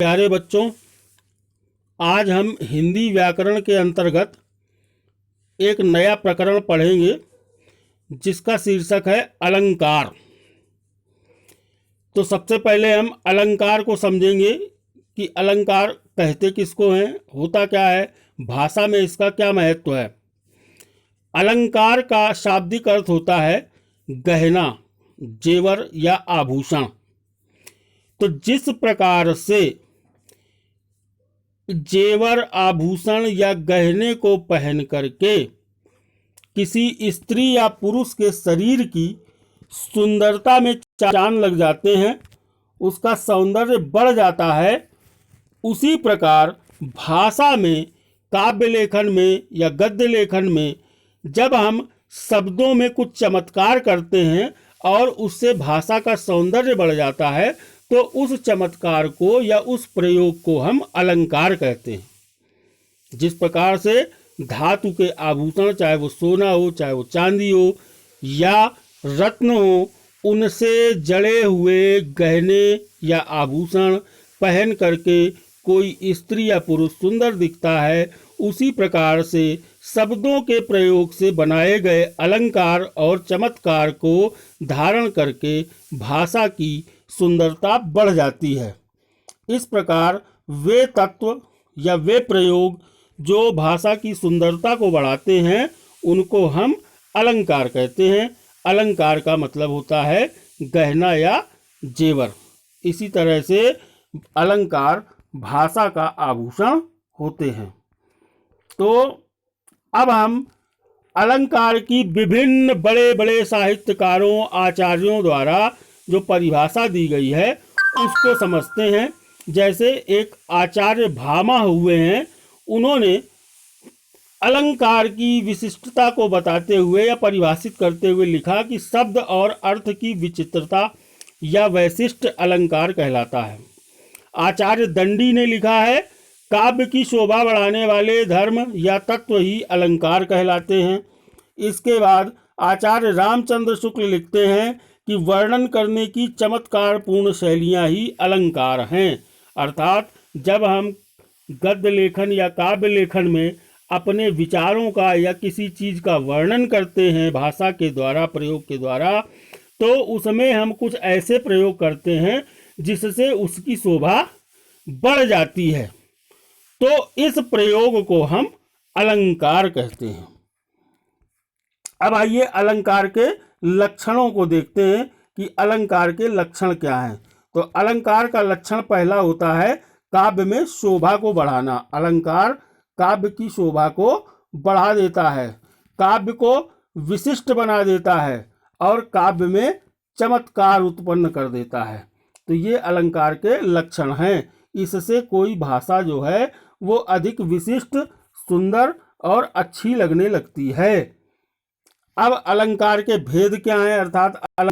प्यारे बच्चों, आज हम हिंदी व्याकरण के अंतर्गत एक नया प्रकरण पढ़ेंगे जिसका शीर्षक है अलंकार। तो सबसे पहले हम अलंकार को समझेंगे कि अलंकार कहते किसको हैं, होता क्या है, भाषा में इसका क्या महत्व है। अलंकार का शाब्दिक अर्थ होता है गहना, जेवर या आभूषण। तो जिस प्रकार से जेवर, आभूषण या गहने को पहन करके किसी स्त्री या पुरुष के शरीर की सुंदरता में चांद लग जाते हैं, उसका सौंदर्य बढ़ जाता है, उसी प्रकार भाषा में, काव्य लेखन में या गद्य लेखन में जब हम शब्दों में कुछ चमत्कार करते हैं और उससे भाषा का सौंदर्य बढ़ जाता है, तो उस चमत्कार को या उस प्रयोग को हम अलंकार कहते हैं। जिस प्रकार से धातु के आभूषण, चाहे वो सोना हो, चाहे वो चांदी हो या रत्न हो, उनसे जड़े हुए गहने या आभूषण पहन करके कोई स्त्री या पुरुष सुंदर दिखता है, उसी प्रकार से शब्दों के प्रयोग से बनाए गए अलंकार और चमत्कार को धारण करके भाषा की सुंदरता बढ़ जाती है। इस प्रकार वे तत्व या वे प्रयोग जो भाषा की सुंदरता को बढ़ाते हैं, उनको हम अलंकार कहते हैं। अलंकार का मतलब होता है गहना या जेवर। इसी तरह से अलंकार भाषा का आभूषण होते हैं। तो अब हम अलंकार की विभिन्न बड़े बड़े साहित्यकारों, आचार्यों द्वारा जो परिभाषा दी गई है उसको समझते हैं। जैसे एक आचार्य भामा हुए हैं, उन्होंने अलंकार की विशिष्टता को बताते हुए या परिभाषित करते हुए लिखा कि शब्द और अर्थ की विचित्रता या वैशिष्ट अलंकार कहलाता है। आचार्य दंडी ने लिखा है, काव्य की शोभा बढ़ाने वाले धर्म या तत्व ही अलंकार कहलाते हैं। इसके बाद आचार्य रामचंद्र शुक्ल लिखते हैं कि वर्णन करने की चमत्कारपूर्ण शैलियाँ ही अलंकार हैं। अर्थात जब हम गद्य लेखन या काव्य लेखन में अपने विचारों का या किसी चीज़ का वर्णन करते हैं भाषा के द्वारा, प्रयोग के द्वारा, तो उसमें हम कुछ ऐसे प्रयोग करते हैं जिससे उसकी शोभा बढ़ जाती है। तो इस प्रयोग को हम अलंकार कहते हैं। अब आइए अलंकार के लक्षणों को देखते हैं कि अलंकार के लक्षण क्या हैं। तो अलंकार का लक्षण पहला होता है काव्य में शोभा को बढ़ाना। अलंकार काव्य की शोभा को बढ़ा देता है, काव्य को विशिष्ट बना देता है और काव्य में चमत्कार उत्पन्न कर देता है। तो ये अलंकार के लक्षण हैं। इससे कोई भाषा जो है वो अधिक विशिष्ट, सुंदर और अच्छी लगने लगती है। अब अलंकार के भेद क्या हैं, अर्थात